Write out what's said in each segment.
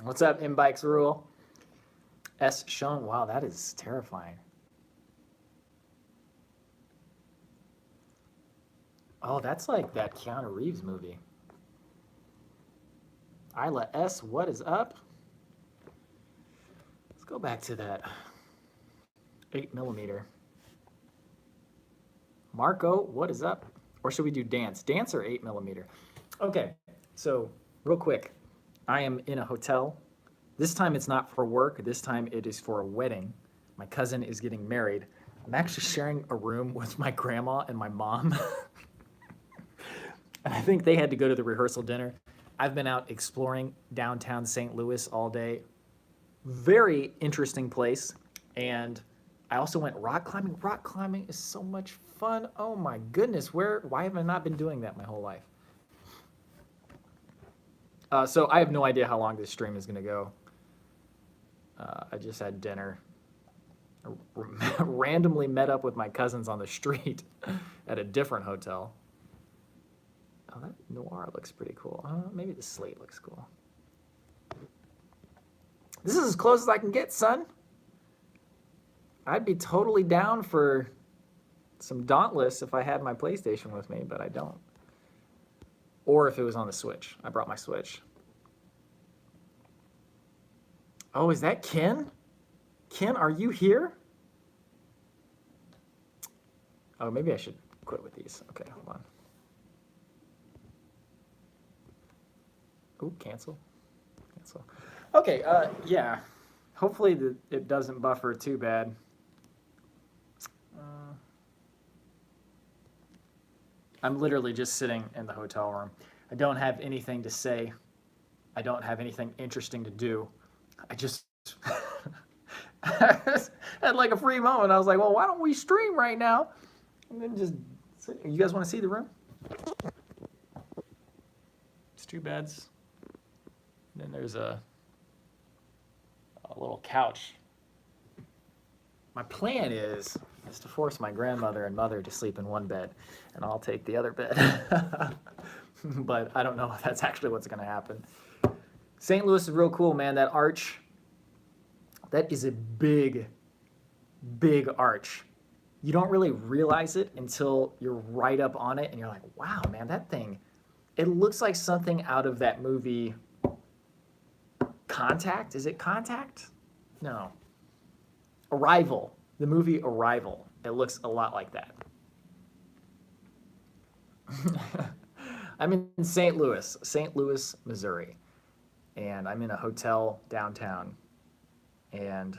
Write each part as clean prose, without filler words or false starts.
What's up, M-Bikes Rule? S. Sean. Wow, that is terrifying. Oh, that's like that Keanu Reeves movie. Isla S. What is up? Let's go back to that 8mm. Marco, what is up? Or should we do dance? Dance or 8mm? Okay, so real quick, I am in a hotel. This time it's not for work. This time it is for a wedding. My cousin is getting married. I'm actually sharing a room with my grandma and my mom. And I think they had to go to the rehearsal dinner. I've been out exploring downtown St. Louis all day. Very interesting place. And I also went rock climbing. Rock climbing is so much fun. Oh my goodness, why have I not been doing that my whole life? So I have no idea how long this stream is going to go. I just had dinner. Randomly met up with my cousins on the street at a different hotel. Oh, that noir looks pretty cool. Maybe the slate looks cool. This is as close as I can get, son. I'd be totally down for some Dauntless if I had my PlayStation with me, but I don't. Or if it was on the Switch. I brought my Switch. Oh, is that Ken? Ken, are you here? Oh, maybe I should quit with these. Okay, hold on. Oh, cancel. Cancel. Okay, yeah. Hopefully it doesn't buffer too bad. I'm literally just sitting in the hotel room. I don't have anything to say. I don't have anything interesting to do. I just had like a free moment. I was like, well, why don't we stream right now? And then just sit. You guys want to see the room? It's 2 beds. And then there's a little couch. My plan is to force my grandmother and mother to sleep in one bed, and I'll take the other bed. But I don't know if that's actually what's going to happen. St. Louis is real cool, man. That arch, that is a big, big arch. You don't really realize it until you're right up on it, and you're like, wow, man, that thing, it looks like something out of that movie Contact. Is it Contact? No. Arrival. The movie Arrival. It looks a lot like that. I'm in St. Louis, Missouri. And I'm in a hotel downtown. And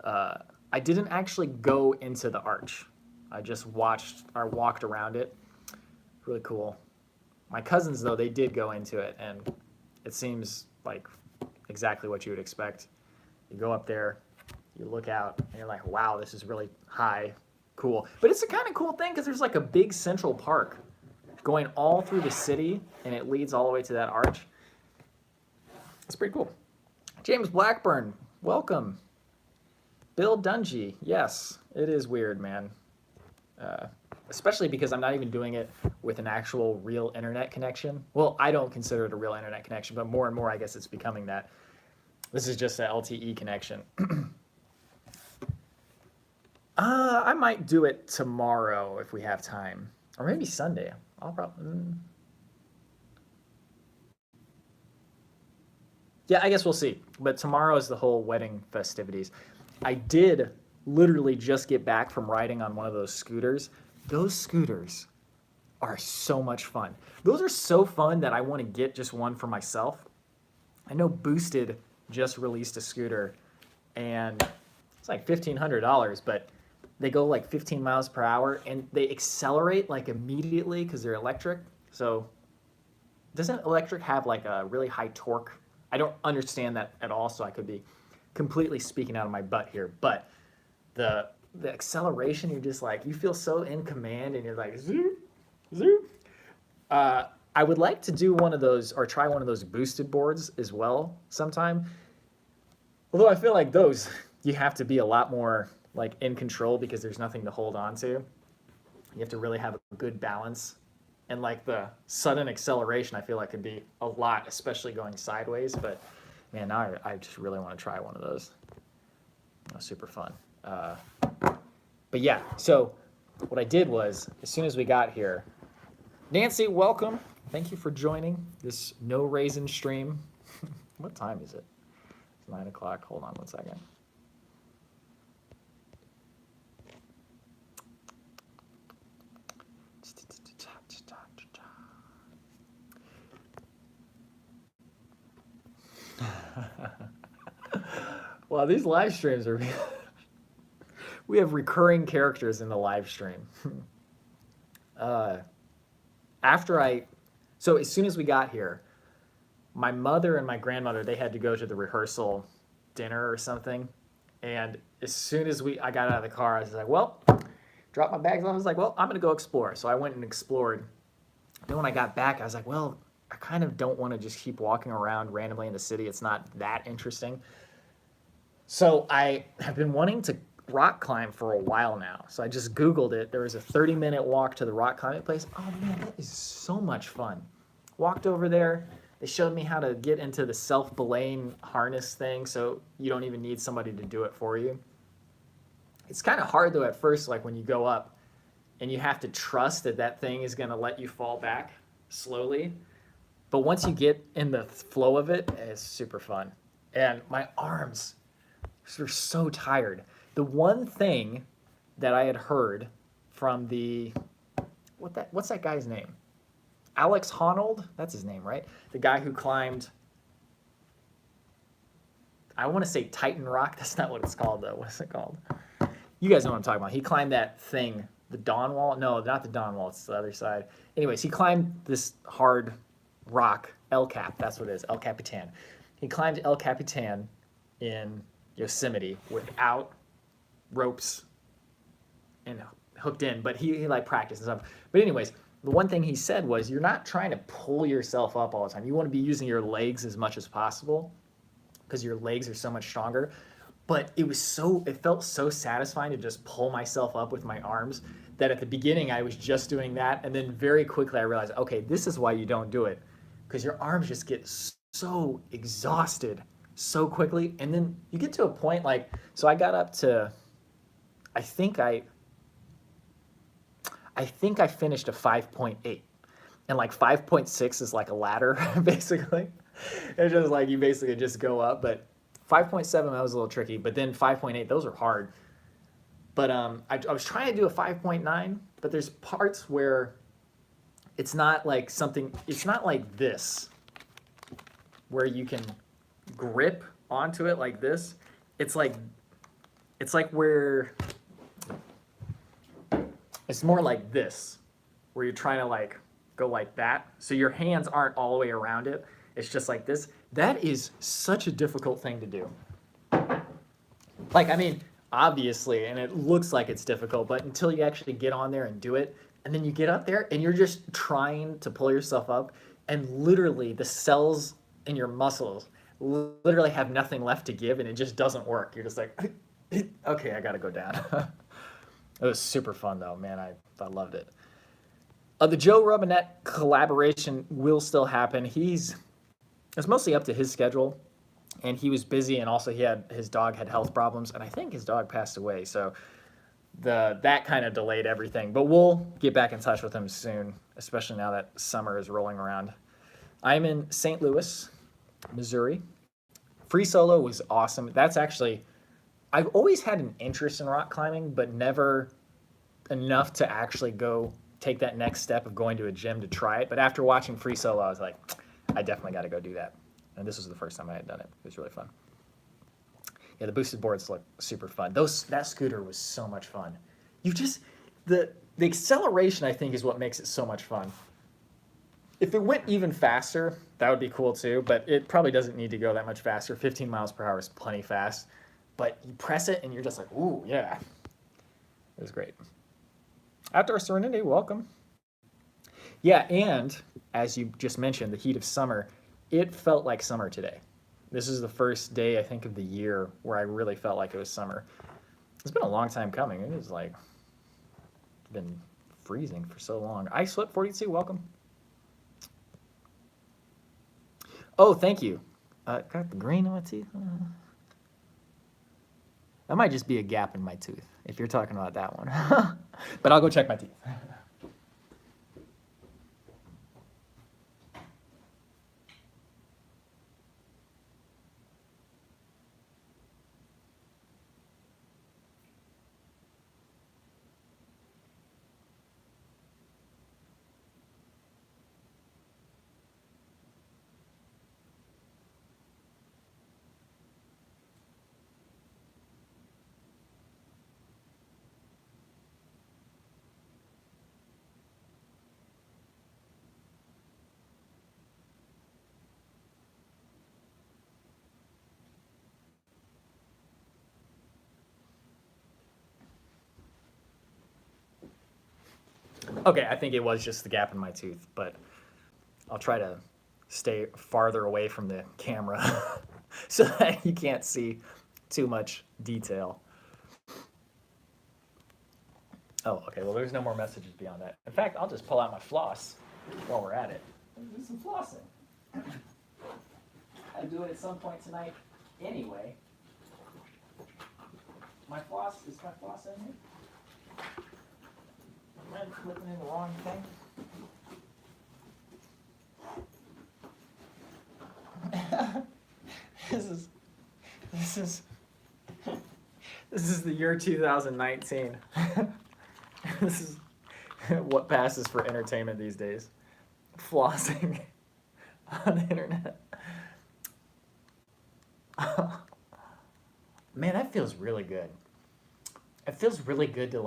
I didn't actually go into the arch. I just walked around it. Really cool. My cousins, though, they did go into it. And it seems like exactly what you would expect. You go up there, you look out, and you're like, wow, this is really high, cool. But it's a kind of cool thing because there's like a big central park going all through the city, and it leads all the way to that arch. It's pretty cool. James Blackburn, welcome. Bill Dungy, yes, it is weird, man. Especially because I'm not even doing it with an actual real internet connection. Well, I don't consider it a real internet connection, but more and more, I guess it's becoming that. This is just an LTE connection. I might do it tomorrow if we have time, or maybe Sunday. I'll probably. Yeah, I guess we'll see. But tomorrow is the whole wedding festivities. I did literally just get back from riding on one of those scooters. Those scooters are so much fun. Those are so fun that I want to get just one for myself. I know Boosted just released a scooter, and it's like $1,500, but they go like 15 miles per hour, and they accelerate like immediately because they're electric. So doesn't electric have like a really high torque? I don't understand that at all, so I could be completely speaking out of my butt here, but the acceleration, you're just like, you feel so in command, and you're like, zoom, zoom. I would like to do one of those, or try one of those boosted boards as well sometime. Although I feel like those, you have to be a lot more like in control because there's nothing to hold on to. You have to really have a good balance and like the sudden acceleration, I feel like could be a lot, especially going sideways. But man, now I just really want to try one of those. Super fun. But yeah, so what I did was, as soon as we got here, Nancy, welcome. Thank you for joining this no raisin stream. What time is it? It's 9 o'clock. Hold on one second. Well, these live streams are we have recurring characters in the live stream. So as soon as we got here, my mother and my grandmother, they had to go to the rehearsal dinner or something. And as soon as I got out of the car, I was like, well, dropped my bags off. I was like, well, I'm going to go explore. So I went and explored. Then when I got back, I was like, well, I kind of don't want to just keep walking around randomly in the city. It's not that interesting. So I have been wanting to rock climb for a while now. So I just Googled it. There was a 30-minute walk to the rock climbing place. Oh man, that is so much fun. Walked over there. They showed me how to get into the self-belaying harness thing, so you don't even need somebody to do it for you. It's kind of hard though at first, like when you go up and you have to trust that that thing is going to let you fall back slowly. But once you get in the flow of it, it's super fun. And my arms are so tired. The one thing that I had heard from what's that guy's name? Alex Honnold? That's his name, right? The guy who climbed, I want to say Titan Rock. That's not what it's called, though. What is it called? You guys know what I'm talking about. He climbed that thing, the Dawn Wall. No, not the Dawn Wall. It's the other side. Anyways, he climbed this hard rock, El Cap. That's what it is, El Capitan. He climbed El Capitan in Yosemite without ropes and hooked in, but he like practiced and stuff. But anyways, the one thing he said was, you're not trying to pull yourself up all the time. You want to be using your legs as much as possible because your legs are so much stronger. But it felt so satisfying to just pull myself up with my arms that at the beginning I was just doing that. And then very quickly I realized, okay, this is why you don't do it, because your arms just get so exhausted so quickly. And then you get to a point like, so I got up to, I think I finished a 5.8, and like 5.6 is like a ladder, basically. It's just like you basically just go up, but 5.7, that was a little tricky, but then 5.8, those are hard. But I was trying to do a 5.9, but there's parts where it's not like this, where you can grip onto it like this. It's like where it's more like this, where you're trying to like go like that. So your hands aren't all the way around it. It's just like this. That is such a difficult thing to do. Like, I mean, obviously, and it looks like it's difficult, but until you actually get on there and do it, and then you get up there and you're just trying to pull yourself up, and literally the cells in your muscles literally have nothing left to give, and it just doesn't work. You're just like, okay, I gotta go down. It was super fun though, man. I loved it. The Joe Robinette collaboration will still happen. It's mostly up to his schedule, and he was busy, and also his dog had health problems, and I think his dog passed away, so that kind of delayed everything. But we'll get back in touch with him soon, especially now that summer is rolling around. I'm in St. Louis, Missouri. Free Solo was awesome. That's actually, I've always had an interest in rock climbing, but never enough to actually go take that next step of going to a gym to try it. But after watching Free Solo, I was like, I definitely got to go do that. And this was the first time I had done it. It was really fun. Yeah, the boosted boards look super fun. That scooter was so much fun. The acceleration, I think, is what makes it so much fun. If it went even faster, that would be cool too, but it probably doesn't need to go that much faster. 15 miles per hour is plenty fast. But you press it and you're just like, ooh, yeah. It was great. Outdoor Serenity, welcome. Yeah, and as you just mentioned, the heat of summer, it felt like summer today. This is the first day, I think, of the year where I really felt like it was summer. It's been a long time coming. It was like, it's been freezing for so long. I Slip 42, welcome. Oh, thank you. Got the green on my teeth. That might just be a gap in my tooth, if you're talking about that one. But I'll go check my teeth. Okay, I think it was just the gap in my tooth, but I'll try to stay farther away from the camera so that you can't see too much detail. Oh, okay, well, there's no more messages beyond that. In fact, I'll just pull out my floss while we're at it and do some flossing. I'll do it at some point tonight anyway. Is my floss in here? Am I flipping in the wrong thing? This is the year 2019. This is what passes for entertainment these days. Flossing on the internet. Man, that feels really good. It feels really good to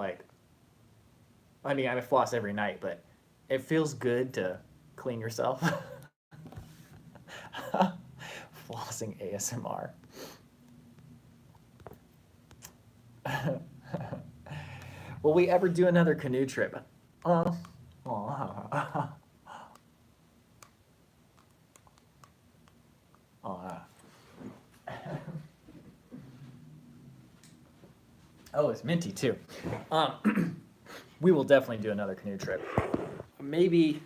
I floss every night, but it feels good to clean yourself. Flossing ASMR. Will we ever do another canoe trip? Oh, it's minty too. We will definitely do another canoe trip. Maybe,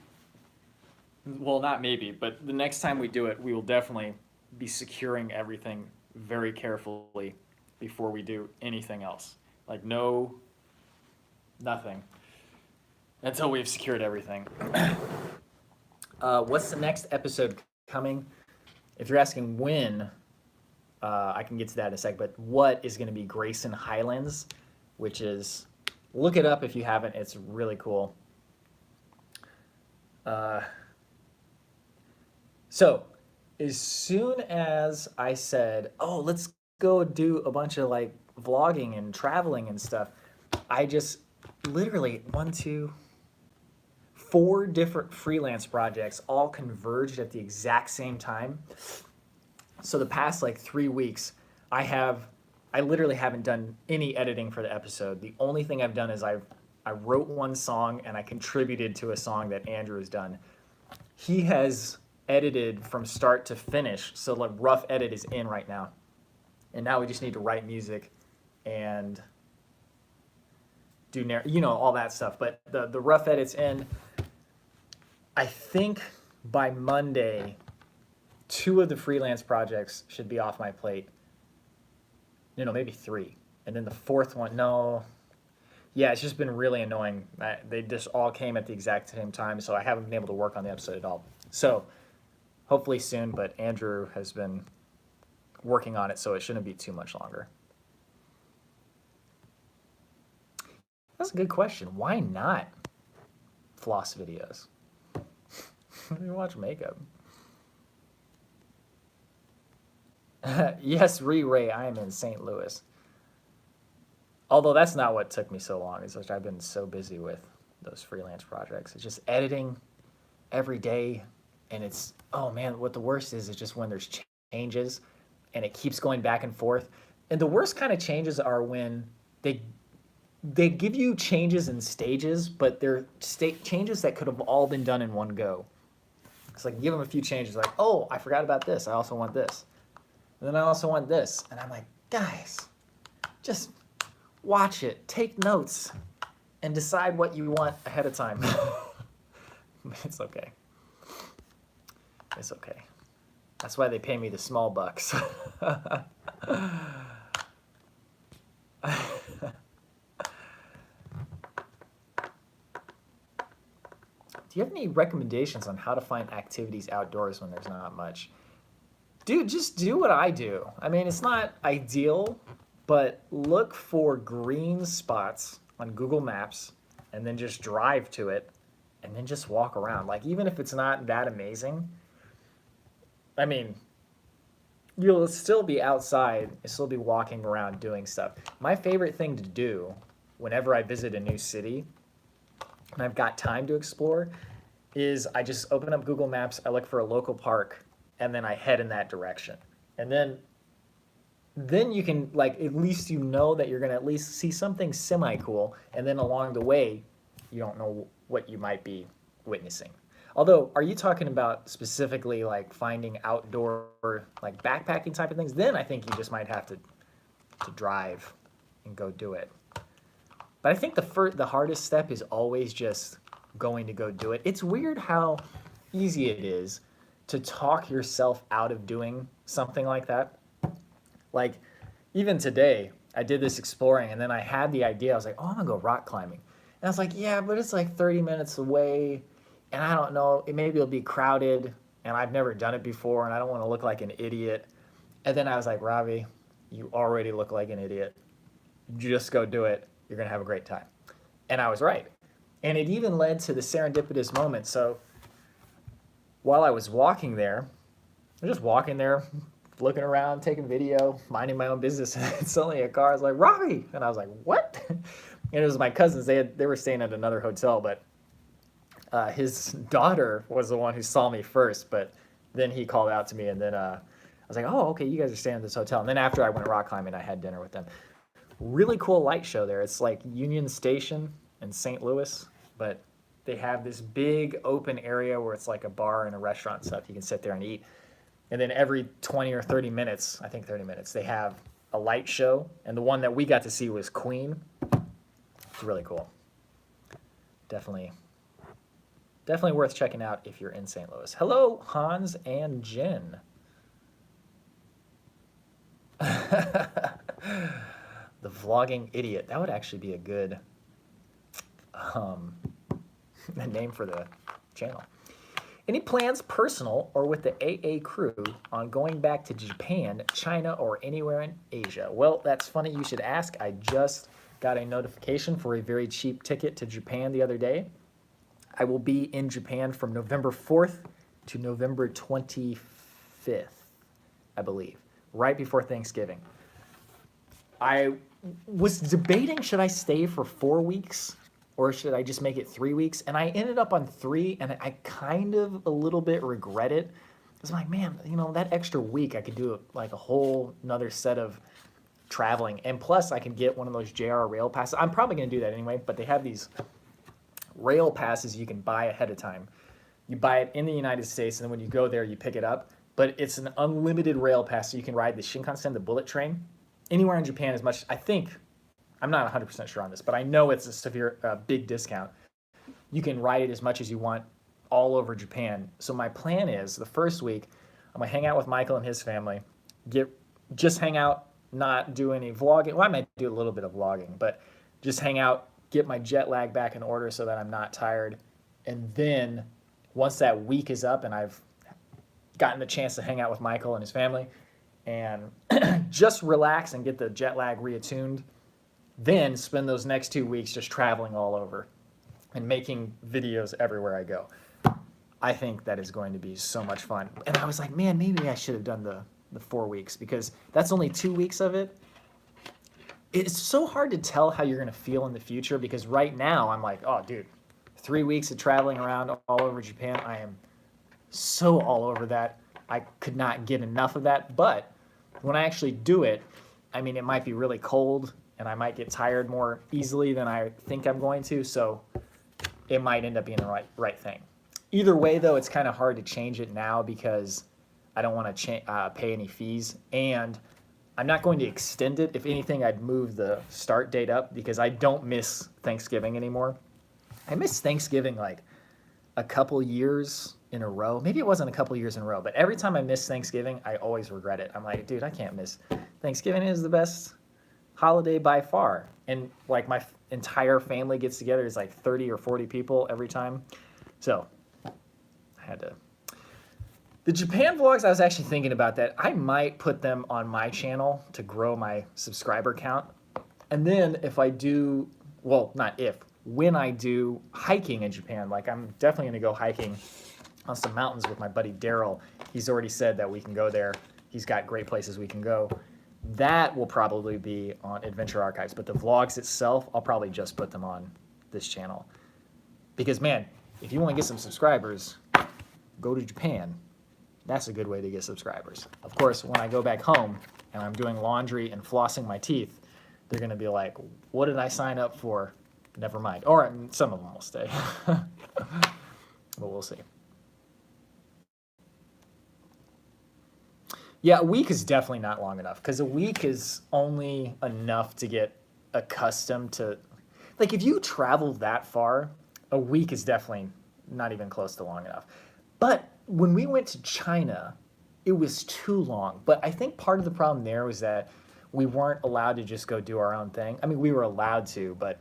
well, not maybe, but the next time we do it, we will definitely be securing everything very carefully before we do anything else. Like nothing until we've secured everything. What's the next episode coming? If you're asking when, I can get to that in a sec, but what is going to be Grayson Highlands, which is, look it up if you haven't, it's really cool. So as soon as I said, oh, let's go do a bunch of vlogging and traveling and stuff, I just literally 4 different freelance projects all converged at the exact same time. So the past 3 weeks, I literally haven't done any editing for the episode. The only thing I've done is I wrote one song and I contributed to a song that Andrew has done. He has edited from start to finish, so rough edit is in right now. And now we just need to write music and do all that stuff. But the rough edit's in. I think by Monday, 2 of the freelance projects should be off my plate. Maybe 3. And then the 4th one, no. Yeah, it's just been really annoying. They just all came at the exact same time, so I haven't been able to work on the episode at all. So hopefully soon, but Andrew has been working on it, so it shouldn't be too much longer. That's a good question. Why not floss videos? You watch makeup. Yes, Ray, I am in St. Louis. Although that's not what took me so long. It's I've been so busy with those freelance projects. It's just editing every day. And it's, oh man, what the worst is just when there's changes and it keeps going back and forth. And the worst kind of changes are when they give you changes in stages, but they're changes that could have all been done in one go. It's give them a few changes, oh, I forgot about this. I also want this. And then I also want this. And I'm guys, just watch it, take notes, and decide what you want ahead of time. It's okay. It's okay. That's why they pay me the small bucks. Do you have any recommendations on how to find activities outdoors when there's not much? Dude, just do what I do. I mean, it's not ideal, but look for green spots on Google Maps and then just drive to it and then just walk around. Like, even if it's not that amazing, I mean, you'll still be outside, you'll still be walking around doing stuff. My favorite thing to do whenever I visit a new city and I've got time to explore is I just open up Google Maps, I look for a local park, and then I head in that direction. And then you can, like, at least you know that you're going to at least see something semi-cool, and then along the way, you don't know what you might be witnessing. Although, are you talking about specifically like finding outdoor, like backpacking type of things? Then I think you just might have to drive and go do it. But I think the hardest step is always just going to go do it. It's weird how easy it is to talk yourself out of doing something like that. Like, even today, I did this exploring, and then I had the idea. I was like, oh, I'm gonna go rock climbing. And I was like, yeah, but it's like 30 minutes away, and I don't know, maybe it'll be crowded, and I've never done it before, and I don't want to look like an idiot. And then I was like, Robby, you already look like an idiot. Just go do it. You're gonna have a great time. And I was right. And it even led to the serendipitous moment. So while I was walking there, I'm just walking there, looking around, taking video, minding my own business, and suddenly a car was like, Robby! And I was like, what? And it was my cousins. They were staying at another hotel, but his daughter was the one who saw me first, but then he called out to me, and then I was like, oh, okay, you guys are staying at this hotel. And then after I went rock climbing, I had dinner with them. Really cool light show there. It's like Union Station in St. Louis, but they have this big open area where it's like a bar and a restaurant and stuff. You can sit there and eat. And then every 20 or 30 minutes, I think 30 minutes, they have a light show. And the one that we got to see was Queen. It's really cool. Definitely worth checking out if you're in St. Louis. Hello, Hans and Jen. The vlogging idiot. That would actually be a good name for the channel. Any plans, personal or with the AA crew, on going back to Japan, China, or anywhere in Asia? Well, that's funny you should ask. I just got a notification for a very cheap ticket to Japan the other day. I will be in Japan from November 4th to November 25th, I believe, right before Thanksgiving. I was debating, should I stay for 4 weeks or should I just make it 3 weeks? And I ended up on 3, and I kind of a little bit regret it. Because I'm like, man, you know, that extra week I could do like a whole another set of traveling. And plus I can get one of those JR rail passes. I'm probably going to do that anyway, but they have these rail passes you can buy ahead of time. You buy it in the United States, and then when you go there, you pick it up. But it's an unlimited rail pass, so you can ride the Shinkansen, the bullet train, anywhere in Japan as much. I think, I'm not 100% sure on this, but I know it's a big discount. You can ride it as much as you want all over Japan. So my plan is, the first week, I'm going to hang out with Michael and his family, just hang out, not do any vlogging. Well, I might do a little bit of vlogging, but just hang out, get my jet lag back in order so that I'm not tired. And then once that week is up and I've gotten the chance to hang out with Michael and his family and just relax and get the jet lag reattuned, then spend those next 2 weeks just traveling all over and making videos everywhere I go. I think that is going to be so much fun. And I was like, man, maybe I should have done the 4 weeks, because that's only 2 weeks of it. It's so hard to tell how you're going to feel in the future, because right now I'm like, oh, dude, 3 weeks of traveling around all over Japan. I am so all over that. I could not get enough of that. But when I actually do it, I mean, it might be really cold and I might get tired more easily than I think I'm going to. So it might end up being the right thing. Either way, though, it's kind of hard to change it now because I don't want to pay any fees. And I'm not going to extend it. If anything, I'd move the start date up because I don't miss Thanksgiving anymore. I missed Thanksgiving like a couple years in a row. Maybe it wasn't a couple years in a row, but every time I miss Thanksgiving, I always regret it. I'm like, dude, I can't miss Thanksgiving. Is the best holiday by far. And like my entire family gets together. It's like 30 or 40 people every time. So I had to. The Japan vlogs, I was actually thinking about that. I might put them on my channel to grow my subscriber count. And then if I do, well, not if, when I do hiking in Japan, like I'm definitely going to go hiking on some mountains with my buddy Daryl. He's already said that we can go there. He's got great places we can go. That will probably be on Adventure Archives. But the vlogs itself, I'll probably just put them on this channel. Because, man, if you want to get some subscribers, go to Japan. That's a good way to get subscribers. Of course, when I go back home and I'm doing laundry and flossing my teeth, they're going to be like, what did I sign up for? Never mind. Or some of them will stay. But we'll see. Yeah, a week is definitely not long enough because a week is only enough to get accustomed to. Like, if you travel that far, a week is definitely not even close to long enough. But when we went to China, it was too long. But I think part of the problem there was that we weren't allowed to just go do our own thing. I mean, we were allowed to, but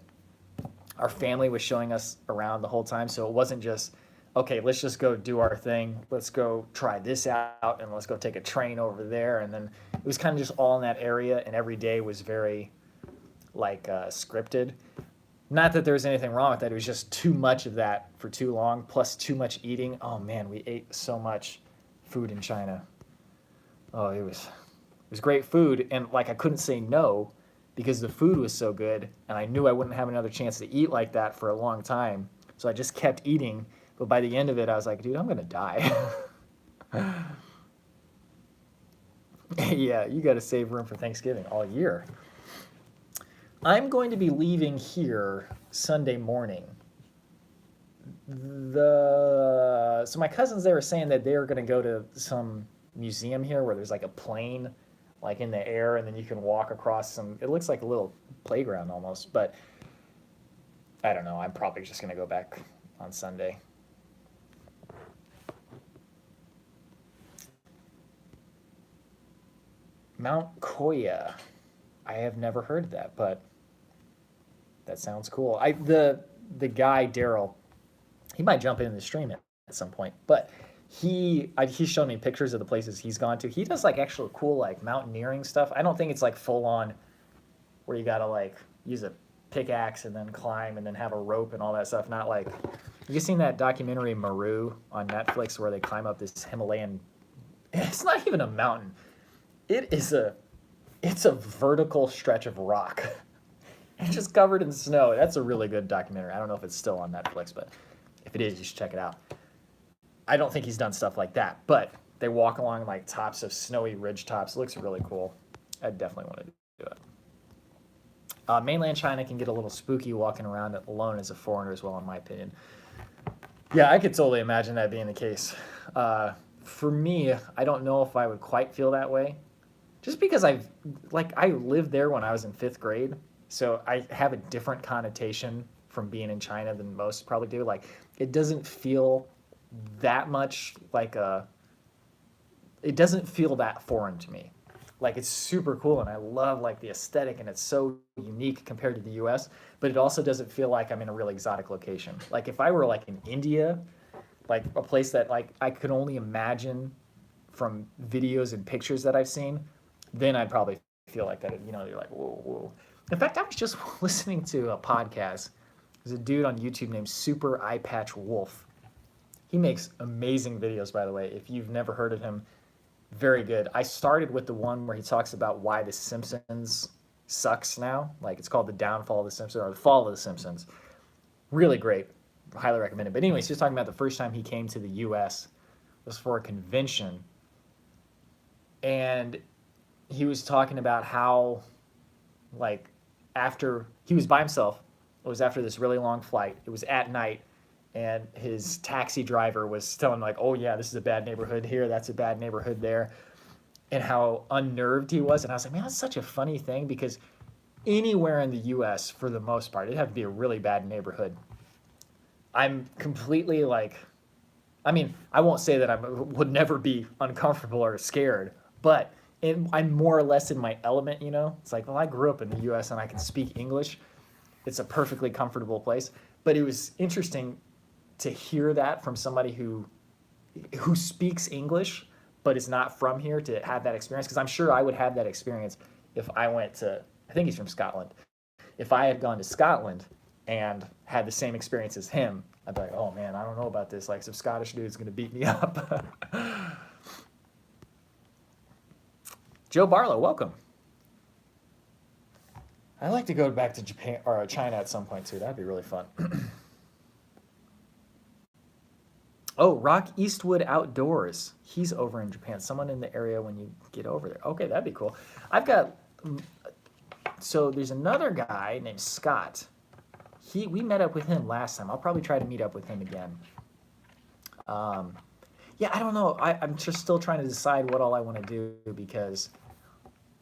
our family was showing us around the whole time. So it wasn't just, okay, let's just go do our thing. Let's go try this out and let's go take a train over there. And then it was kind of just all in that area. And every day was very like scripted. Not that there was anything wrong with that. It was just too much of that for too long, plus too much eating. Oh man, we ate so much food in China. Oh, it was great food, and like I couldn't say no because the food was so good, and I knew I wouldn't have another chance to eat like that for a long time. So I just kept eating, but by the end of it, I was like, dude, I'm gonna die. Yeah, you got to save room for Thanksgiving all year. I'm going to be leaving here Sunday morning. So my cousins, they were saying that they were going to go to some museum here where there's like a plane like in the air and then you can walk across some, it looks like a little playground almost, but I don't know. I'm probably just going to go back on Sunday. Mount Koya. I have never heard of that, but that sounds cool. The guy Daryl, he might jump in the stream at some point, but he's shown me pictures of the places he's gone to. He does like actual cool like mountaineering stuff. I don't think it's like full on where you gotta like use a pickaxe and then climb and then have a rope and all that stuff. Not like, you seen that documentary Maru on Netflix where they climb up this Himalayan? It's not even a mountain. It's a vertical stretch of rock. It's just covered in snow. That's a really good documentary. I don't know if it's still on Netflix, but if it is, you should check it out. I don't think he's done stuff like that, but they walk along like tops of snowy ridge tops. It looks really cool. I definitely want to do it. Mainland China can get a little spooky walking around alone as a foreigner as well, in my opinion. Yeah, I could totally imagine that being the case. For me, I don't know if I would quite feel that way. Just because I lived there when I was in 5th grade, so I have a different connotation from being in China than most probably do. Like, it doesn't feel that much like it doesn't feel that foreign to me. Like, it's super cool and I love like the aesthetic and it's so unique compared to the US, but it also doesn't feel like I'm in a really exotic location. Like if I were like in India, like a place that like I could only imagine from videos and pictures that I've seen, then I'd probably feel like that. You know, you're like, whoa, whoa. In fact, I was just listening to a podcast. There's a dude on YouTube named Super Eye Patch Wolf. He makes amazing videos, by the way. If you've never heard of him, very good. I started with the one where he talks about why The Simpsons sucks now. Like, it's called The Downfall of The Simpsons or The Fall of The Simpsons. Really great. Highly recommend it. But anyways, he was talking about the first time he came to the U.S. was for a convention. And he was talking about how, like, after he was by himself, it was after this really long flight. It was at night, and his taxi driver was telling him, like, oh, yeah, this is a bad neighborhood here. That's a bad neighborhood there. and how unnerved he was. And I was like, man, that's such a funny thing because anywhere in the US, for the most part, it'd have to be a really bad neighborhood. I'm completely like, I mean, I won't say that I would never be uncomfortable or scared, but I'm more or less in my element, you know? It's like, well, I grew up in the US and I can speak English. It's a perfectly comfortable place. But it was interesting to hear that from somebody who speaks English but is not from here to have that experience because I'm sure I would have that experience if I went to I think he's from Scotland. If I had gone to Scotland and had the same experience as him, I'd be like, oh man, I don't know about this. Like some Scottish dude's gonna beat me up. Joe Barlow, welcome. I'd like to go back to Japan or China at some point too. That'd be really fun. Oh, Rock Eastwood Outdoors. He's over in Japan. Someone in the area when you get over there. Okay, that'd be cool. I've got so there's another guy named Scott. We met up with him last time. I'll probably try to meet up with him again. Yeah, I don't know. I'm just still trying to decide what all I want to do because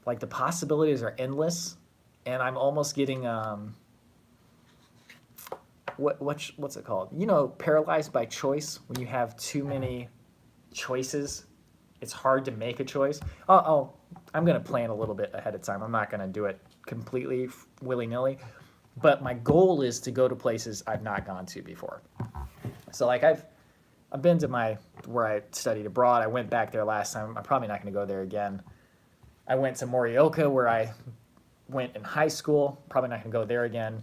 like the possibilities are endless, and I'm almost getting what's it called? You know, paralyzed by choice. When you have too many choices, it's hard to make a choice. I'm gonna plan a little bit ahead of time. I'm not gonna do it completely willy-nilly, but my goal is to go to places I've not gone to before. So like I've been to where I studied abroad. I went back there last time. I'm probably not gonna go there again. I went to Morioka where I went in high school. Probably not gonna go there again.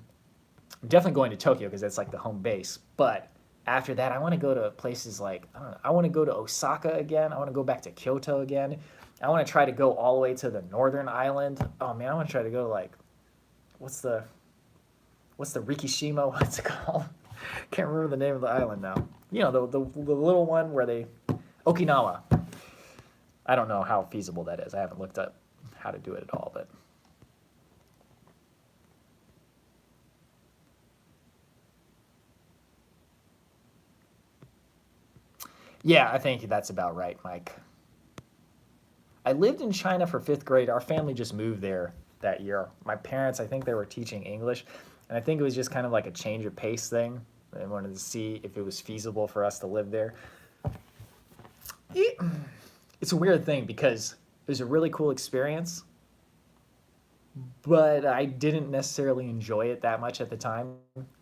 I'm definitely going to Tokyo because that's like the home base. But after that, I want to go to places like, I don't know, I want to go to Osaka again. I want to go back to Kyoto again. I want to try to go all the way to the northern island. Oh man, I want to try to go to like, what's the Rikishima? What's it called? Can't remember the name of the island now. You know, the little one where Okinawa. I don't know how feasible that is. I haven't looked up how to do it at all, but. Yeah, I think that's about right, Mike. I lived in China for 5th grade. Our family just moved there that year. My parents, I think they were teaching English, and I think it was just kind of like a change of pace thing. They wanted to see if it was feasible for us to live there. It's a weird thing because it was a really cool experience, but I didn't necessarily enjoy it that much at the time,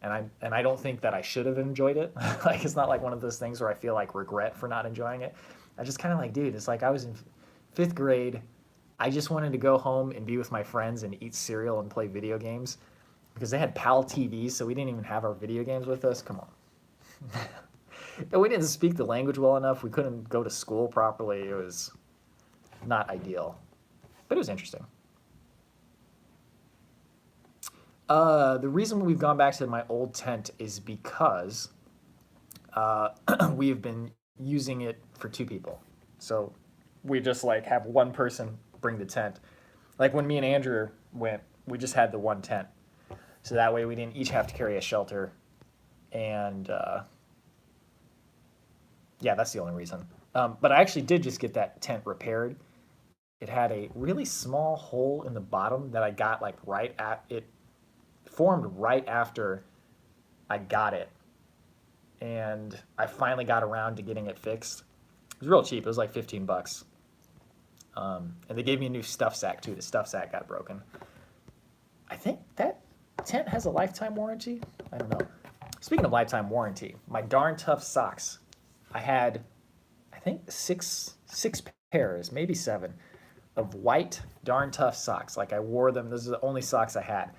and I don't think that I should have enjoyed it. Like it's not like one of those things where I feel like regret for not enjoying it. I just kind of like, dude, it's like I was in 5th grade. I just wanted to go home and be with my friends and eat cereal and play video games because they had PAL TVs, so we didn't even have our video games with us. Come on. And we didn't speak the language well enough. We couldn't go to school properly. It was not ideal, but it was interesting. The reason we've gone back to my old tent is because we've been using it for 2 people. So we just like have one person bring the tent. Like when me and Andrew went, we just had the one tent. So that way we didn't each have to carry a shelter. And yeah, that's the only reason. But I actually did just get that tent repaired. It had a really small hole in the bottom that I got like it formed right after I got it. And I finally got around to getting it fixed. It was real cheap. It was like $15. And they gave me a new stuff sack too. The stuff sack got broken. I think that tent has a lifetime warranty. I don't know. Speaking of lifetime warranty, my darn tough socks. I had, I think six pairs, maybe 7, of white darn tough socks. Like I wore them. Those are the only socks I had.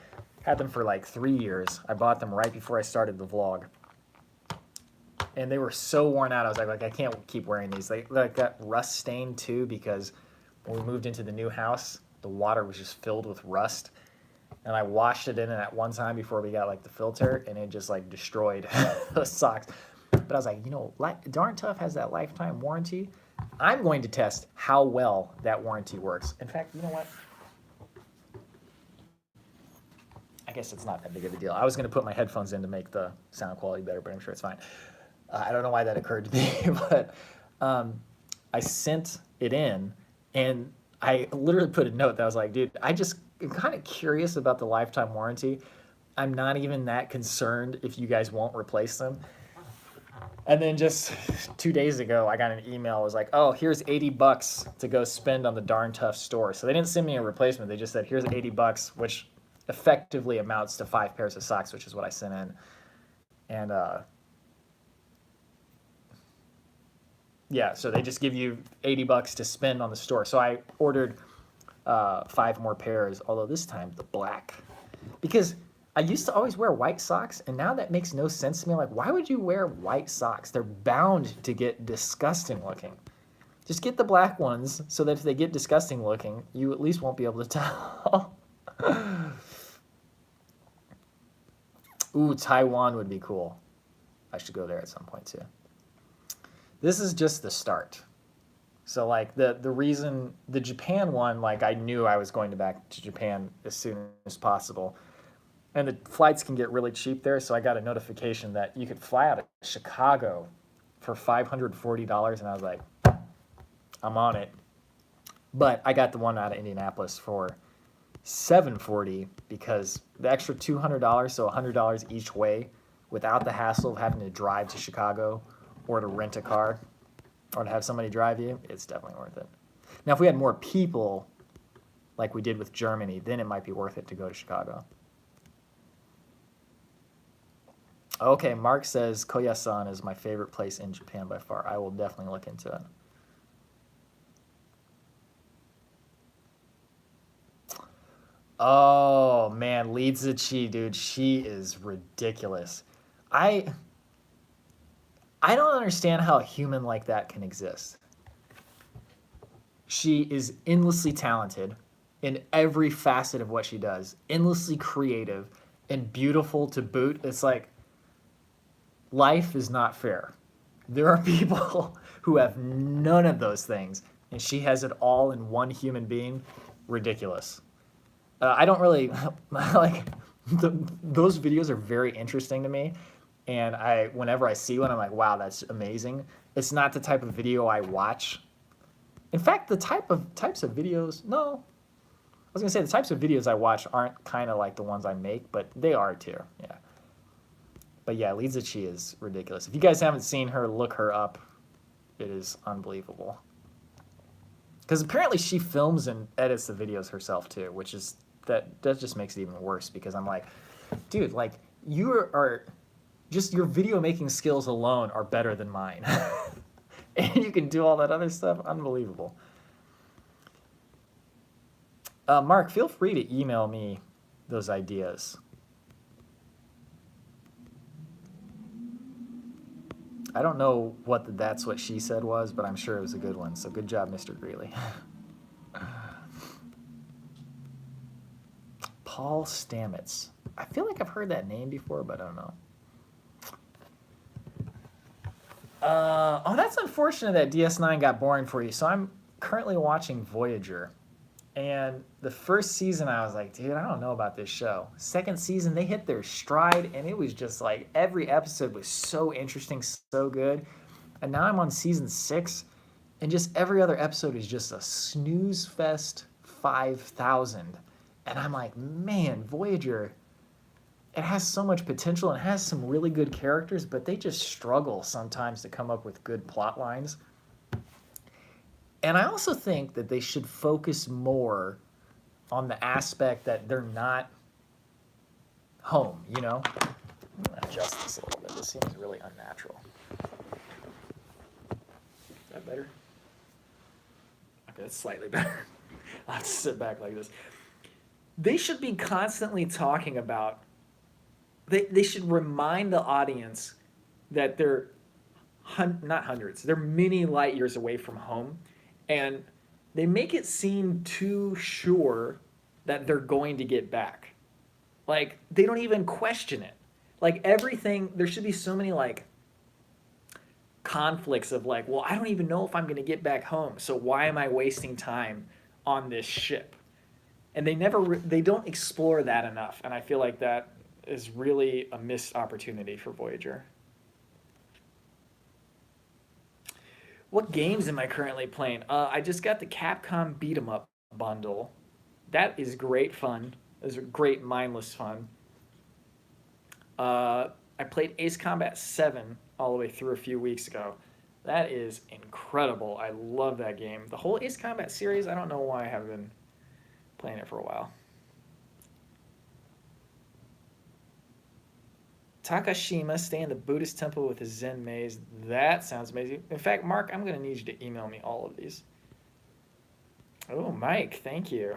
Had them for like 3 years. I bought them right before I started the vlog. And they were so worn out. I was like I can't keep wearing these. They got rust stained too because when we moved into the new house, the water was just filled with rust. And I washed it in at one time before we got like the filter, and it just like destroyed those socks. But I was like, you know, Darn Tough has that lifetime warranty. I'm going to test how well that warranty works. In fact, you know what? I guess it's not that big of a deal. I was going to put my headphones in to make the sound quality better, but I'm sure it's fine. I don't know why that occurred to me, but I sent it in, And I literally put a note that I was like, dude, I just am kind of curious about the lifetime warranty. I'm not even that concerned if you guys won't replace them. And then just 2 days ago, I got an email. It was like, oh, here's $80 to go spend on the Darn Tough store. So they didn't send me a replacement. They just said, here's $80, which effectively amounts to 5 pairs of socks, which is what I sent in. And yeah, so they just give you $80 to spend on the store. So I ordered 5 more pairs, although this time the black. Because I used to always wear white socks, and now that makes no sense to me. Like, why would you wear white socks? They're bound to get disgusting looking. Just get the black ones so that if they get disgusting looking, you at least won't be able to tell. Ooh, Taiwan would be cool. I should go there at some point too. This is just the start. So like the reason the Japan one, like I knew I was going back to Japan as soon as possible. And the flights can get really cheap there, so I got a notification that you could fly out of Chicago for $540, and I was like, I'm on it. But I got the one out of Indianapolis for $740 because the extra $200, so $100 each way, without the hassle of having to drive to Chicago or to rent a car or to have somebody drive you, it's definitely worth it. Now, if we had more people like we did with Germany, then it might be worth it to go to Chicago. Okay, Mark says Koyasan is my favorite place in Japan by far. I will definitely look into it. Oh man, Lee Zichi, dude, she is ridiculous. I don't understand how a human like that can exist. She is endlessly talented in every facet of what she does, endlessly creative and beautiful to boot. It's like, life is not fair. There are people who have none of those things, and she has it all in one human being. Ridiculous. I don't really like those videos are very interesting to me, and whenever I see one, I'm like, wow, that's amazing. It's not the type of video I watch. In fact, the types of videos, no, I was gonna say the types of videos I watch aren't kind of like the ones I make, but they are too. Yeah. But yeah, Lee Zichi is ridiculous. If you guys haven't seen her, look her up. It is unbelievable. Because apparently she films and edits the videos herself too, which is that just makes it even worse. Because I'm like, dude, like you are just your video making skills alone are better than mine, and you can do all that other stuff. Unbelievable. Mark, feel free to email me those ideas. I don't know what the "that's what she said" was, but I'm sure it was a good one. So good job, Mr. Greeley. Paul Stamets. I feel like I've heard that name before, but I don't know. Oh, that's unfortunate that DS9 got boring for you. So I'm currently watching Voyager. And the first season, I was like, dude, I don't know about this show. Second season, they hit their stride, and it was just like every episode was so interesting, so good. And now I'm on season 6, and just every other episode is just a snooze fest 5,000. And I'm like, man, Voyager, it has so much potential and has some really good characters, but they just struggle sometimes to come up with good plot lines. And I also think that they should focus more on the aspect that they're not home, you know? I'm going to adjust this a little bit. This seems really unnatural. Is that better? Okay, that's slightly better. I'll have to sit back like this. They should be constantly talking about, they should remind the audience that they're not hundreds, they're many light years away from home. And they make it seem too sure that they're going to get back. Like, they don't even question it. Like, everything, there should be so many, like, conflicts of, like, well, I don't even know if I'm going to get back home, so why am I wasting time on this ship? And they don't explore that enough, and I feel like that is really a missed opportunity for Voyager. What games am I currently playing? I just got the Capcom Beat 'em Up bundle. That is great fun. It's great mindless fun. I played Ace Combat 7 all the way through a few weeks ago. That is incredible. I love that game. The whole Ace Combat series, I don't know why I haven't been playing it for a while. Takashima, stay in the Buddhist temple with his Zen maze. That sounds amazing. In fact, Mark, I'm going to need you to email me all of these. Oh, Mike, thank you.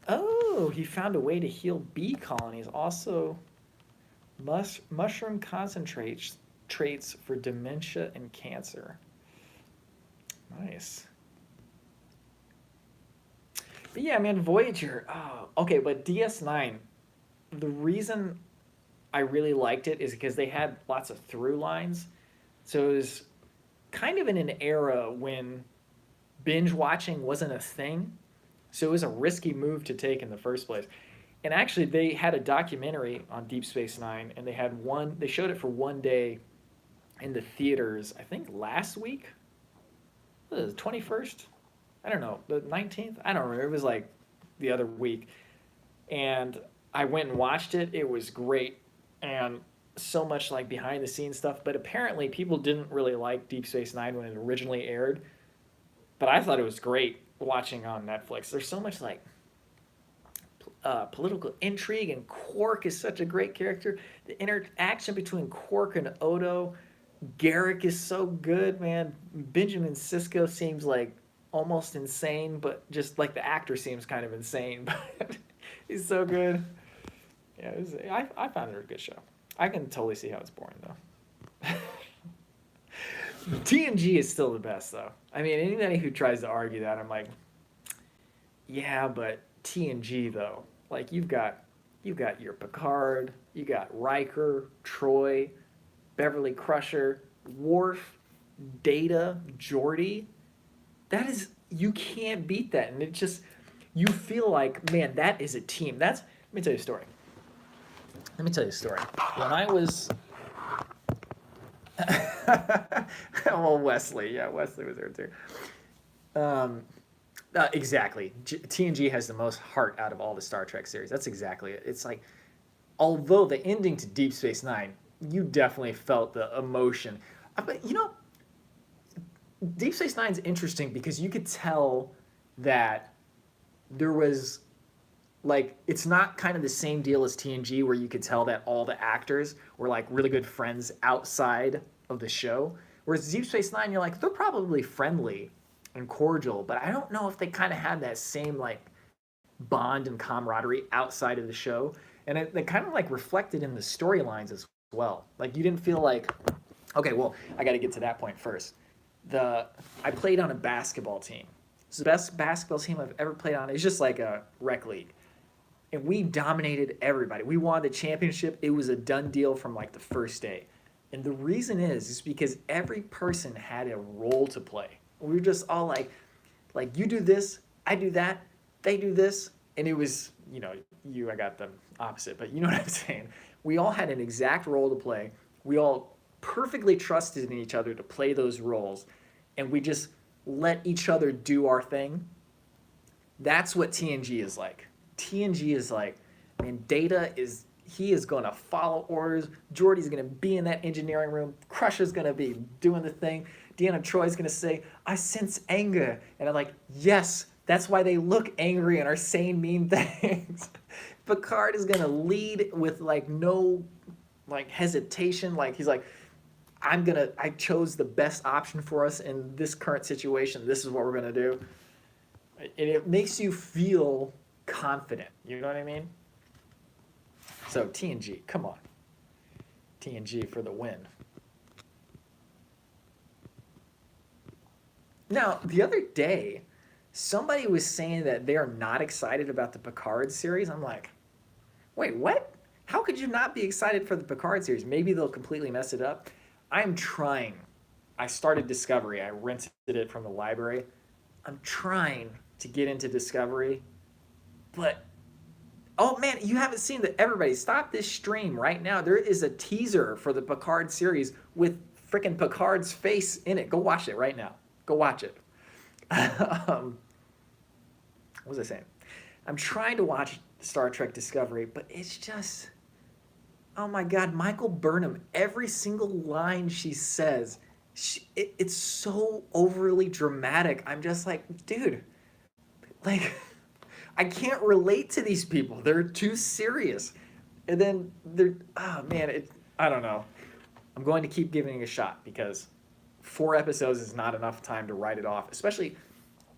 Oh, he found a way to heal bee colonies. Also, mushroom concentrates traits for dementia and cancer. Nice. But yeah, man, Voyager. Oh, okay, but DS9. The reason I really liked it is because they had lots of through lines. So it was kind of in an era when binge watching wasn't a thing. So it was a risky move to take in the first place. And actually, they had a documentary on Deep Space Nine, and they showed it for one day in the theaters, I think last week. What is it, 21st? I don't know, the 19th? I don't remember. It was like the other week. And I went and watched it. It was great. And so much like behind the scenes stuff. But apparently, people didn't really like Deep Space Nine when it originally aired. But I thought it was great watching on Netflix. There's so much like political intrigue, and Quark is such a great character. The interaction between Quark and Odo, Garrick is so good, man. Benjamin Sisko seems like almost insane, but just like the actor seems kind of insane, but he's so good. Yeah, I found it a good show. I can totally see how it's boring though. TNG is still the best though. I mean, anybody who tries to argue that, I'm like, yeah, but TNG though, like you've got your Picard, you got Riker, Troy, Beverly Crusher, Worf, Data, Geordi. That is, you can't beat that, and it just, you feel like, man, that is a team. Let me tell you a story. When I was well, Wesley, yeah, Wesley was there too. Um, exactly. TNG has the most heart out of all the Star Trek series. That's exactly it. It's like, although the ending to Deep Space Nine, you definitely felt the emotion. But Deep Space Nine is interesting because you could tell that there was, like, it's not kind of the same deal as TNG where you could tell that all the actors were like really good friends outside of the show. Whereas Deep Space Nine, you're like, they're probably friendly and cordial, but I don't know if they kind of had that same like bond and camaraderie outside of the show. And it kind of like reflected in the storylines as well. Like, you didn't feel like, okay, well, I got to get to that point first. I played on a basketball team. It's the best basketball team I've ever played on. It's just like a rec league. And we dominated everybody. We won the championship. It was a done deal from like the first day. And the reason is because every person had a role to play. We were just all like you do this, I do that, they do this. And it was, I got the opposite, but you know what I'm saying. We all had an exact role to play. We all perfectly trusted in each other to play those roles. And we just let each other do our thing. That's what TNG is like. TNG is like, Data he is going to follow orders. Geordi's going to be in that engineering room. Crusher's going to be doing the thing. Deanna Troy's going to say, I sense anger. And I'm like, yes, that's why they look angry and are saying mean things. Picard is going to lead with like no like hesitation. Like, he's like, I chose the best option for us in this current situation. This is what we're going to do. And it makes you feel confident. You know what I mean? So TNG, come on. TNG for the win. Now, the other day, somebody was saying that they are not excited about the Picard series. I'm like, wait, what? How could you not be excited for the Picard series? Maybe they'll completely mess it up. I'm trying. I started Discovery. I rented it from the library. I'm trying to get into Discovery, but Oh man, you haven't seen the everybody stop this stream right now. There is a teaser for the Picard series with freaking Picard's face in it. Go watch it right now. Go watch it. um, what was I saying? I'm trying to watch Star Trek Discovery, but it's just, oh my God, Michael Burnham, every single line she says, it's so overly dramatic. I'm just like, dude, like, I can't relate to these people. They're too serious. And then they're, oh man, I don't know. I'm going to keep giving it a shot because 4 episodes is not enough time to write it off, especially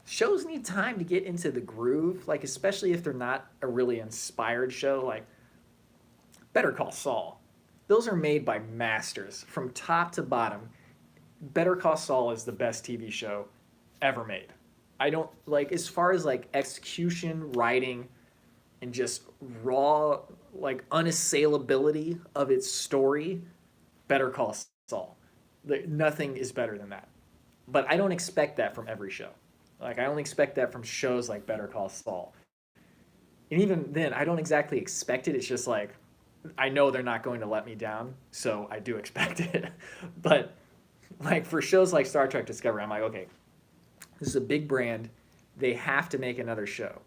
shows need time to get into the groove, like especially if they're not a really inspired show, like Better Call Saul. Those are made by masters from top to bottom. Better Call Saul is the best TV show ever made. I don't like as far as like execution, writing, and just raw like unassailability of its story. Better Call Saul. Nothing is better than that. But I don't expect that from every show. Like I only expect that from shows like Better Call Saul. And even then, I don't exactly expect it. It's just like I know they're not going to let me down, so I do expect it. But like for shows like Star Trek Discovery, I'm like, okay, this is a big brand. They have to make another show.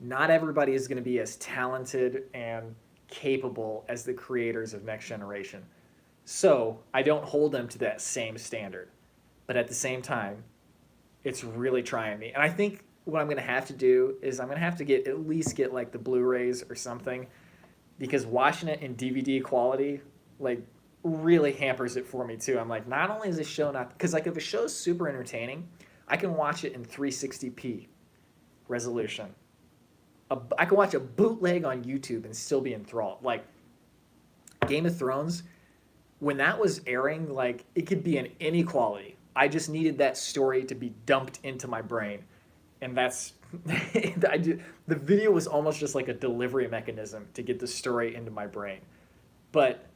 Not everybody is going to be as talented and capable as the creators of Next Generation. So I don't hold them to that same standard. But at the same time, it's really trying me. And I think what I'm going to have to do is I'm going to have to get at least get like the Blu-rays or something because watching it in DVD quality like really hampers it for me too. I'm like, not only is this show not because like if a show's super entertaining, I can watch it in 360p resolution. I can watch a bootleg on YouTube and still be enthralled. Like Game of Thrones, when that was airing, like it could be in any quality. I just needed that story to be dumped into my brain, and that's the video was almost just like a delivery mechanism to get the story into my brain. But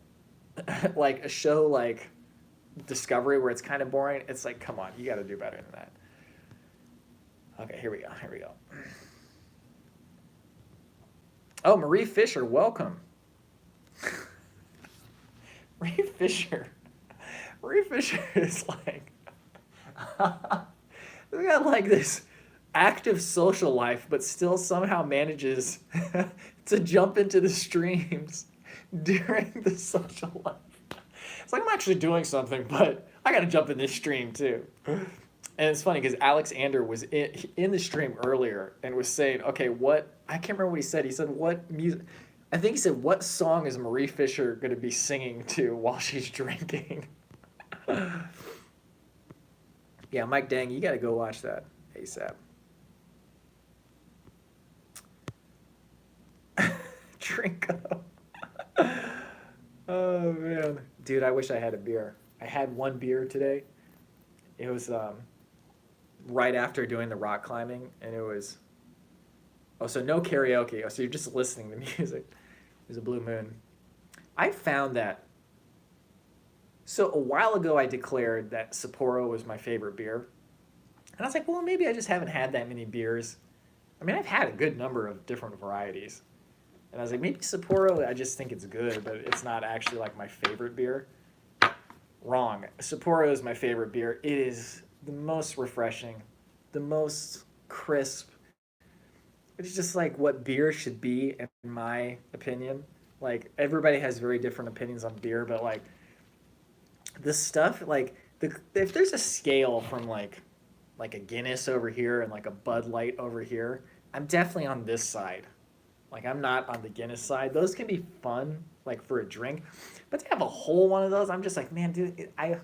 like a show like Discovery where it's kind of boring, it's like, come on, you got to do better than that. Okay, here we go. Here we go. Oh, Marie Fisher, welcome. Marie Fisher. Marie Fisher is like, we got like this active social life, but still somehow manages to jump into the streams during the social life. It's like I'm actually doing something, but I got to jump in this stream too. And it's funny because Alex Ander was in the stream earlier and was saying, okay, what, I can't remember what he said. He said, what music, I think he said, what song is Marie Fisher going to be singing to while she's drinking? Yeah, Mike Dang, you got to go watch that ASAP. Drink up. Oh, man. Dude, I wish I had a beer. I had one beer today. It was right after doing the rock climbing, and it was, oh, so no karaoke. Oh, so you're just listening to music. It was a blue moon. I found that, so a while ago I declared that Sapporo was my favorite beer. And I was like, well, maybe I just haven't had that many beers. I mean, I've had a good number of different varieties. And I was like, maybe Sapporo, I just think it's good, but it's not actually like my favorite beer. Wrong. Sapporo is my favorite beer. It is the most refreshing, the most crisp. It's just like what beer should be, in my opinion. Like, everybody has very different opinions on beer, but like, the stuff, like, if there's a scale from like a Guinness over here and like a Bud Light over here, I'm definitely on this side. Like I'm not on the Guinness side. Those can be fun, like for a drink, but to have a whole one of those, I'm just like, man, dude, I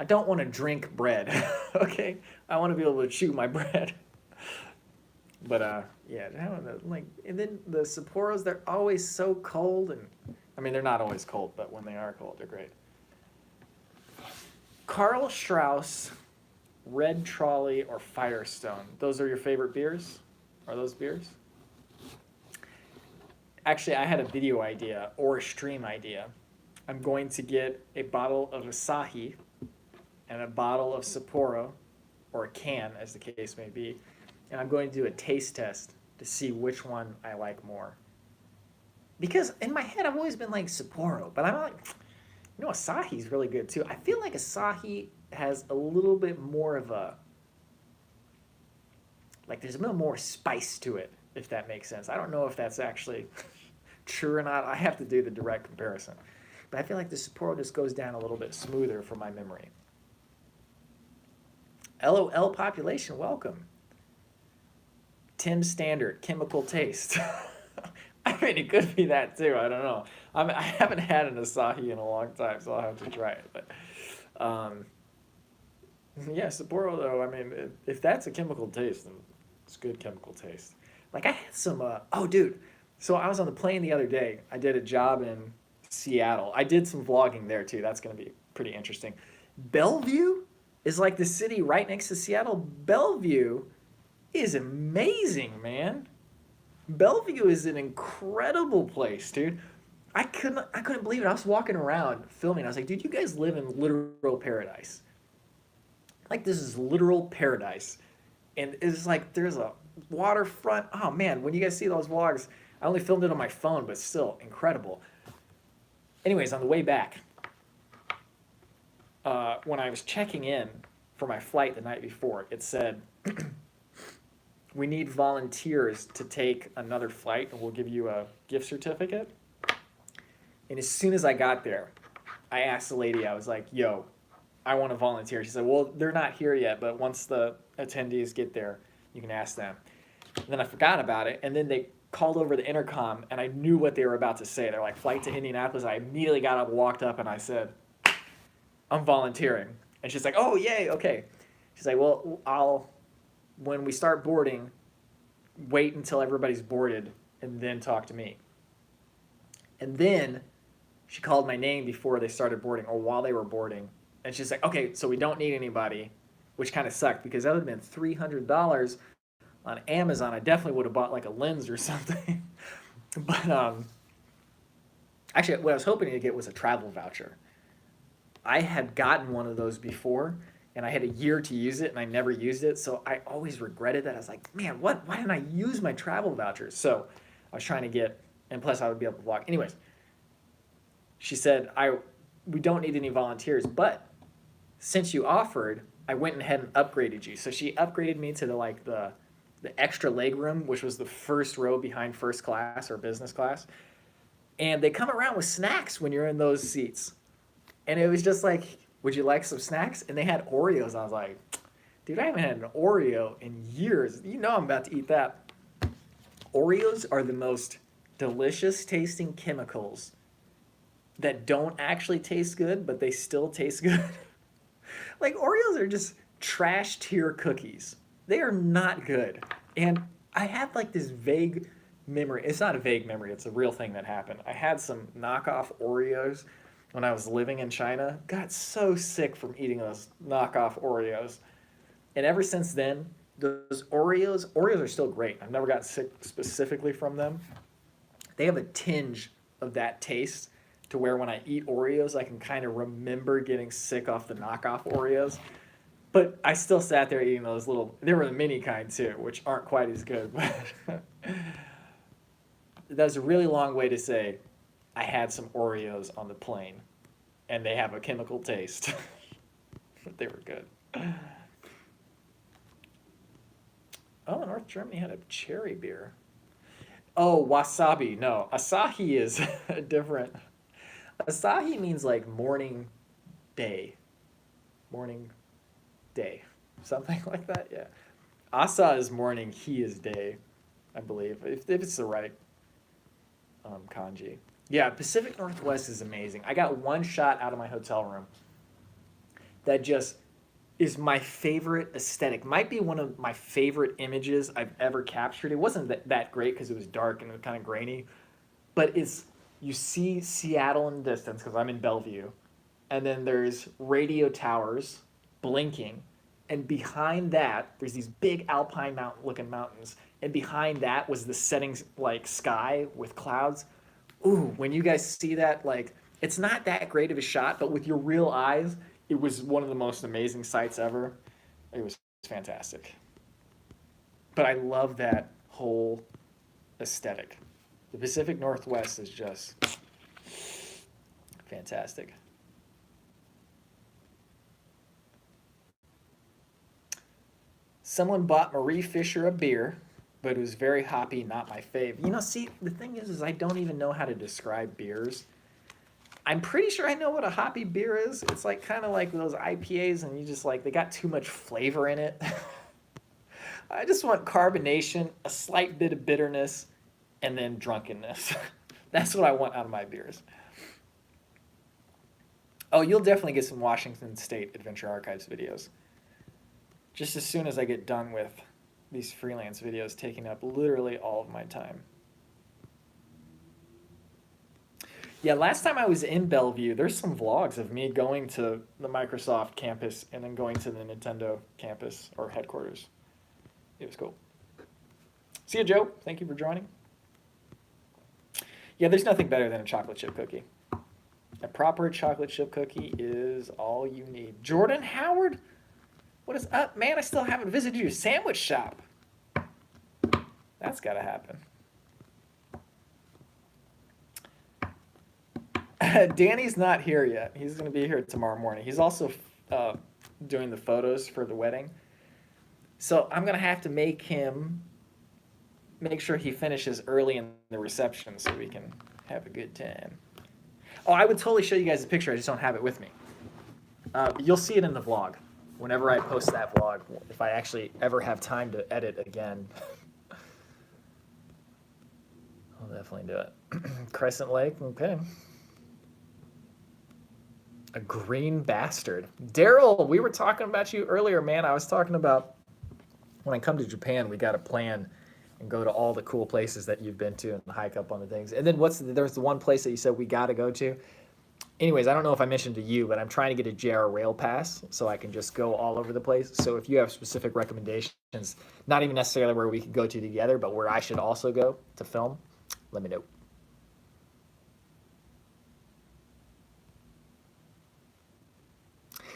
don't want to drink bread. Okay, I want to be able to chew my bread. But yeah, like, and then the Sapporos, they're always so cold, and I mean they're not always cold, but when they are cold, they're great. Karl Strauss, Red Trolley, or Firestone. Those are your favorite beers? Are those beers? Actually, I had a video idea or a stream idea. I'm going to get a bottle of Asahi and a bottle of Sapporo, or a can, as the case may be, and I'm going to do a taste test to see which one I like more. because in my head I've always been like Sapporo, but I'm like, Asahi's really good too. I feel like Asahi has a little bit more of a like there's a little more spice to it, if that makes sense. I don't know if that's actually true or not. I have to do the direct comparison. But I feel like the Sapporo just goes down a little bit smoother from my memory. LOL population, welcome. Tim Standard, chemical taste. I mean, it could be that too. I don't know. I haven't had an Asahi in a long time, so I'll have to try it. But yeah, Sapporo though. I mean, if that's a chemical taste, then it's good chemical taste. Like I had some. Oh, dude. So I was on the plane the other day. I did a job in Seattle. I did some vlogging there too. That's gonna be pretty interesting. Bellevue is like the city right next to Seattle. Bellevue is amazing, man. Bellevue is an incredible place, dude. I couldn't believe it. I was walking around filming. I was like, dude, you guys live in literal paradise. Like this is literal paradise. And it's like there's a waterfront. Oh man, when you guys see those vlogs, I only filmed it on my phone, but still incredible. Anyways, on the way back, when I was checking in for my flight the night before, it said, we need volunteers to take another flight and we'll give you a gift certificate. And as soon as I got there, I asked the lady, I was like, yo, I want to volunteer. She said, well, they're not here yet, but once the attendees get there, you can ask them. And then I forgot about it. And then they called over the intercom and I knew what they were about to say. They're like, flight to Indianapolis. I immediately got up, walked up, and I said, I'm volunteering. And she's like, oh, yay, okay. She's like, well, when we start boarding, wait until everybody's boarded and then talk to me. And then she called my name before they started boarding or while they were boarding. And she's like, okay, so we don't need anybody, which kind of sucked because that would have been $300 on Amazon. I definitely would have bought like a lens or something. But actually, what I was hoping to get was a travel voucher. I had gotten one of those before, and I had a year to use it, and I never used it. So I always regretted that. I was like, man, why didn't I use my travel vouchers? So I was trying to get, and plus I would be able to vlog. Anyways, she said, we don't need any volunteers, but since you offered, I went ahead and upgraded you. So she upgraded me to the extra leg room, which was the first row behind first class or business class. And they come around with snacks when you're in those seats. And it was just like, would you like some snacks? And they had Oreos. I was like, dude, I haven't had an Oreo in years. You know I'm about to eat that. Oreos are the most delicious tasting chemicals that don't actually taste good, but they still taste good. Like Oreos are just trash tier cookies. They are not good. And I had like this vague memory. It's not a vague memory. It's a real thing that happened. I had some knockoff Oreos when I was living in China. Got so sick from eating those knockoff Oreos. And ever since then, those Oreos are still great. I've never gotten sick specifically from them. They have a tinge of that taste to where when I eat Oreos, I can kind of remember getting sick off the knockoff Oreos. But I still sat there eating those little, they were the mini kind too, which aren't quite as good. But that's a really long way to say I had some Oreos on the plane and they have a chemical taste. But they were good. Oh, North Germany had a cherry beer. Oh, wasabi. No, Asahi is different. Asahi means like morning day. Morning day. Something like that, yeah. Asa is morning, he is day, I believe, if it's the right kanji. Yeah, Pacific Northwest is amazing. I got one shot out of my hotel room that just is my favorite aesthetic. Might be one of my favorite images I've ever captured. It wasn't that great because it was dark and it was kind of grainy, but you see Seattle in the distance because I'm in Bellevue, and then there's radio towers blinking, and behind that there's these big alpine mountain-looking mountains, and behind that was the setting like sky with clouds. Ooh, when you guys see that, like it's not that great of a shot, but with your real eyes, it was one of the most amazing sights ever. It was fantastic. But I love that whole aesthetic. The Pacific Northwest is just fantastic. Someone bought Marie Fisher a beer, but it was very hoppy, not my fave. You know, see, the thing is I don't even know how to describe beers. I'm pretty sure I know what a hoppy beer is. It's like kind of like those IPAs, and you just like, they got too much flavor in it. I just want carbonation, a slight bit of bitterness, and then drunkenness. That's what I want out of my beers. Oh, you'll definitely get some Washington State Adventure Archives videos. Just as soon as I get done with these freelance videos taking up literally all of my time. Yeah, last time I was in Bellevue, there's some vlogs of me going to the Microsoft campus and then going to the Nintendo campus or headquarters. It was cool. See you, Joe. Thank you for joining. Yeah, there's nothing better than a chocolate chip cookie. A proper chocolate chip cookie is all you need. Jordan Howard, what is up, man? I still haven't visited your sandwich shop. That's got to happen. Danny's not here yet. He's going to be here tomorrow morning. He's also doing the photos for the wedding. So I'm going to have to make sure he finishes early in the reception so we can have a good time. Oh, I would totally show you guys a picture. I just don't have it with me. You'll see it in the vlog. Whenever I post that vlog, if I actually ever have time to edit again, I'll definitely do it. Crescent Lake, okay. A green bastard. Daryl, we were talking about you earlier, man. I was talking about when I come to Japan, we got to plan and go to all the cool places that you've been to and hike up on the things. And then there's the one place that you said we got to go to. Anyways, I don't know if I mentioned to you, but I'm trying to get a JR Rail Pass so I can just go all over the place. So if you have specific recommendations, not even necessarily where we could go to together, but where I should also go to film, let me know.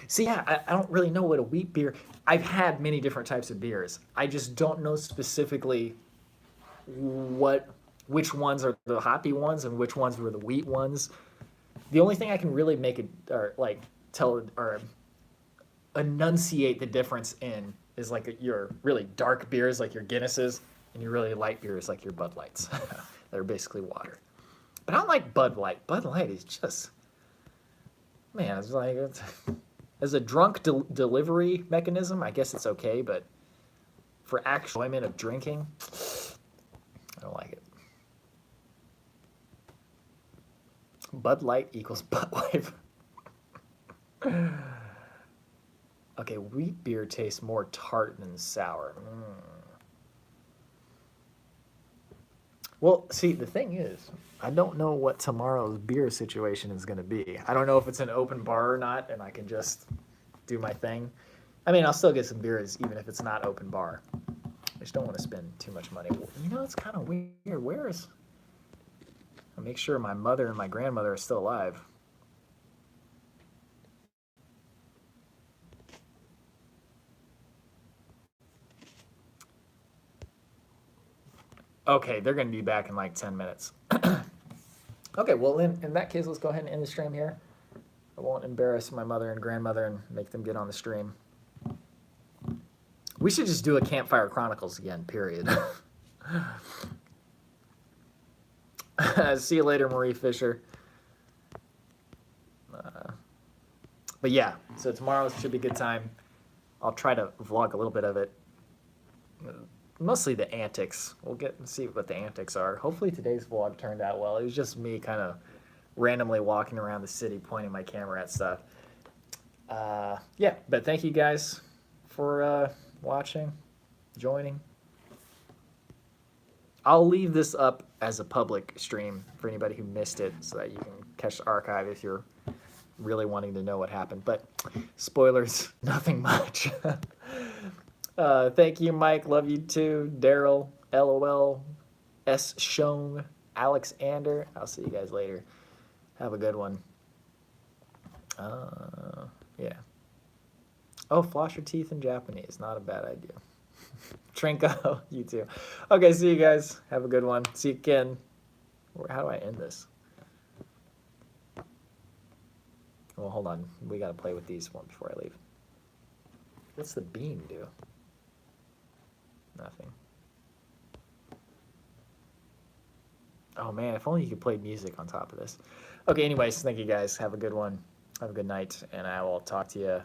See, yeah, I don't really know what a wheat beer. I've had many different types of beers. I just don't know specifically which ones are the hoppy ones and which ones were the wheat ones. The only thing I can really make it or like tell or enunciate the difference in is like your really dark beers like your Guinnesses and your really light beers like your Bud Lights. They're basically water. But I don't like Bud Light. Bud Light is just, man, it's like as a drunk delivery mechanism, I guess it's okay, but for actual enjoyment of drinking, I don't like it. Bud Light equals Bud Life. Okay, wheat beer tastes more tart than sour. Well, see, the thing is, I don't know what tomorrow's beer situation is going to be. I don't know if it's an open bar or not, and I can just do my thing. I mean, I'll still get some beers even if it's not open bar. I just don't want to spend too much money. You know, it's kind of weird. I'll make sure my mother and my grandmother are still alive. Okay, they're going to be back in like 10 minutes. Okay, well, in that case, let's go ahead and end the stream here. I won't embarrass my mother and grandmother and make them get on the stream. We should just do a Campfire Chronicles again, period. See you later, Marie Fisher. But yeah, so tomorrow should be a good time. I'll try to vlog a little bit of it. Mostly the antics. We'll get and see what the antics are. Hopefully today's vlog turned out well. It was just me kind of randomly walking around the city pointing my camera at stuff. Yeah, but thank you guys for watching, joining. I'll leave this up as a public stream for anybody who missed it so that you can catch the archive if you're really wanting to know what happened. But spoilers, nothing much. Thank you, Mike. Love you too. Daryl, LOL, S. Shong, Alex Ander. I'll see you guys later. Have a good one. Yeah. Oh, floss your teeth in Japanese. Not a bad idea. Trinko, you too. Okay, see you guys. Have a good one. See you again. How do I end this? Well, hold on. We gotta play with these one before I leave. What's the beam do? Nothing. Oh man, if only you could play music on top of this. Okay, anyways, thank you guys. Have a good one. Have a good night, and I will talk to you